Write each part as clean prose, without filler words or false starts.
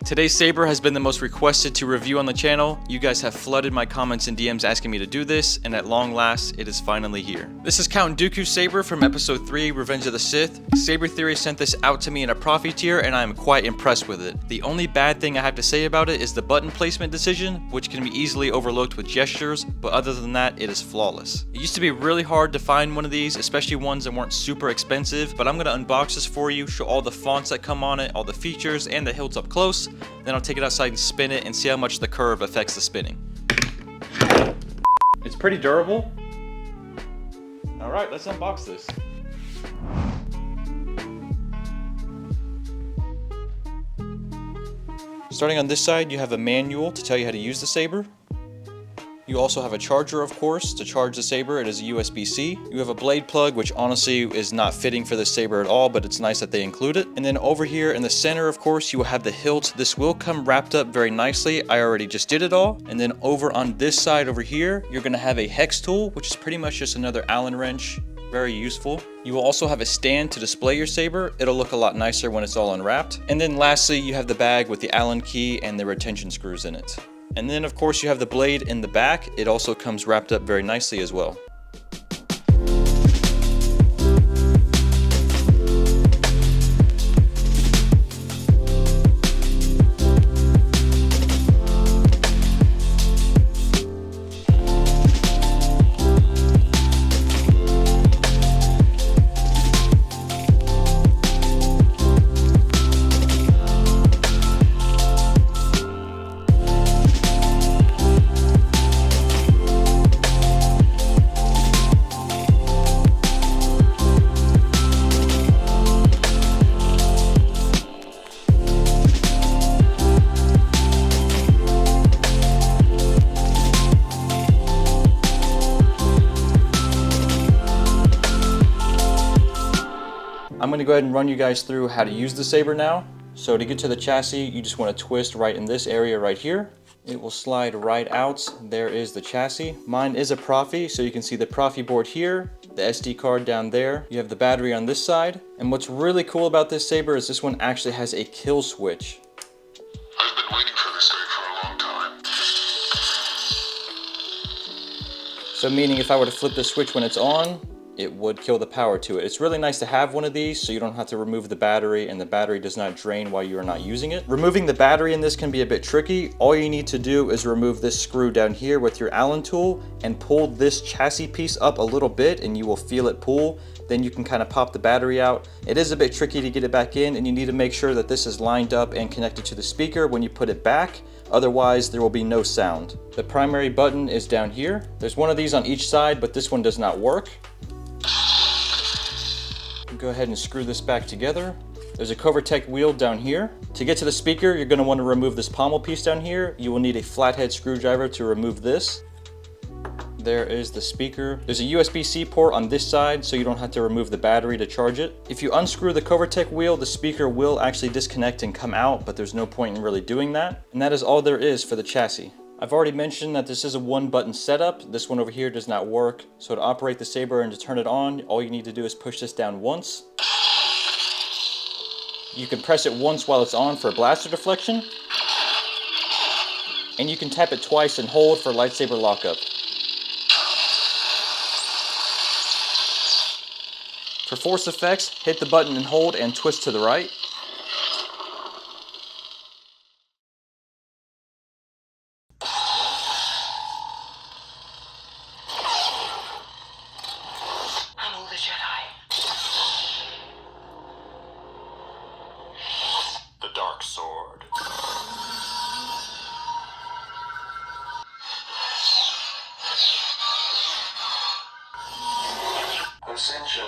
Today's saber has been the most requested to review on the channel. You guys have flooded my comments and DMs asking me to do this, and at long last, it is finally here. This is Count Dooku's saber from episode 3, Revenge of the Sith. Saber Theory sent this out to me in a Proffie tier, and I am quite impressed with it. The only bad thing I have to say about it is the button placement decision, which can be easily overlooked with gestures, but other than that, it is flawless. It used to be really hard to find one of these, especially ones that weren't super expensive, but I'm gonna unbox this for you, show all the fonts that come on it, all the features, and the hilts up close. Then I'll take it outside and spin it and see how much the curve affects the spinning. It's pretty durable. Alright, let's unbox this. Starting on this side, you have a manual to tell you how to use the saber. You also have a charger, of course, to charge the saber. It is a USB-C. You have a blade plug, which honestly is not fitting for this saber at all, but it's nice that they include it. And then over here in the center, of course, you will have the hilt. This will come wrapped up very nicely. I already just did it all. And then over on this side over here, you're gonna have a hex tool, which is pretty much just another Allen wrench. Very useful. You will also have a stand to display your saber. It'll look a lot nicer when it's all unwrapped. And then lastly, you have the bag with the Allen key and the retention screws in it. And then of course you have the blade in the back. It also comes wrapped up very nicely as well. I'm going to go ahead and run you guys through how to use the saber now. So to get to the chassis, you just want to twist right in this area right here. It will slide right out. There is the chassis. Mine is a Proffie, so you can see the Proffie board here, the SD card down there. You have the battery on this side. And what's really cool about this saber is this one actually has a kill switch. I've been waiting for this day for a long time. So meaning if I were to flip the switch when it's on, it would kill the power to it. It's really nice to have one of these so you don't have to remove the battery and the battery does not drain while you are not using it. Removing the battery in this can be a bit tricky. All you need to do is remove this screw down here with your Allen tool and pull this chassis piece up a little bit and you will feel it pull. Then you can kind of pop the battery out. It is a bit tricky to get it back in and you need to make sure that this is lined up and connected to the speaker when you put it back. Otherwise, there will be no sound. The primary button is down here. There's one of these on each side, but this one does not work. Go ahead and screw this back together. There's a Komorebi wheel down here. To get to the speaker, you're going to want to remove this pommel piece down here. You will need a flathead screwdriver to remove this. There is the speaker. There's a USB-C port on this side, so you don't have to remove the battery to charge it. If you unscrew the Komorebi wheel, the speaker will actually disconnect and come out, but there's no point in really doing that. And that is all there is for the chassis. I've already mentioned that this is a one button setup. This one over here does not work. So to operate the saber and to turn it on, all you need to do is push this down once. You can press it once while it's on for blaster deflection. And you can tap it twice and hold for lightsaber lockup. For force effects, hit the button and hold and twist to the right. The dark sword. Ascension.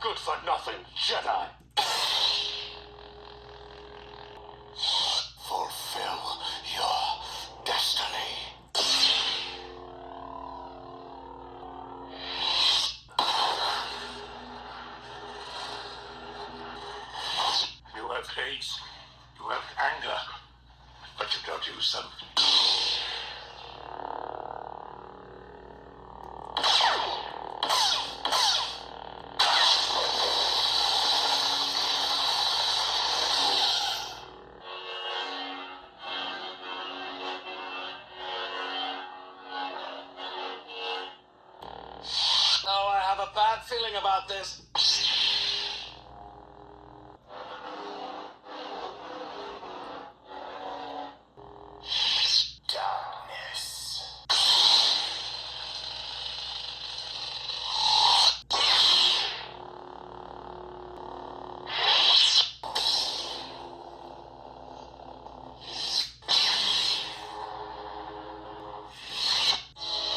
Good for nothing, Jedi. Fulfill your destiny. You have hate, you have anger, but a bad feeling about this. Darkness.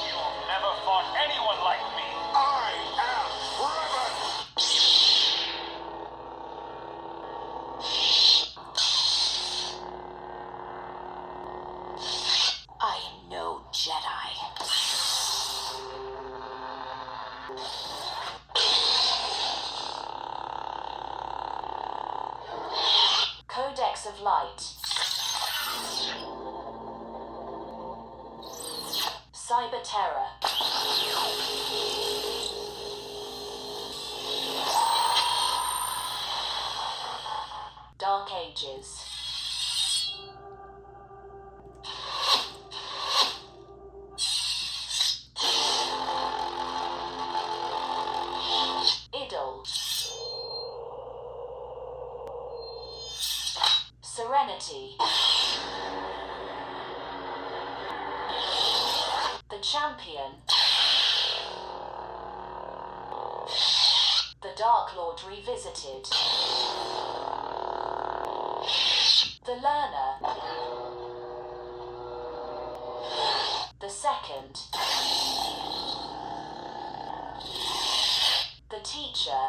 You've never fought anyone like me. I am Revan. I am no Jedi. Codex of Light. Cyber Terror. Dark Ages. Idle. Serenity. The Champion. The Dark Lord Revisited. The Learner. The Second. The Teacher.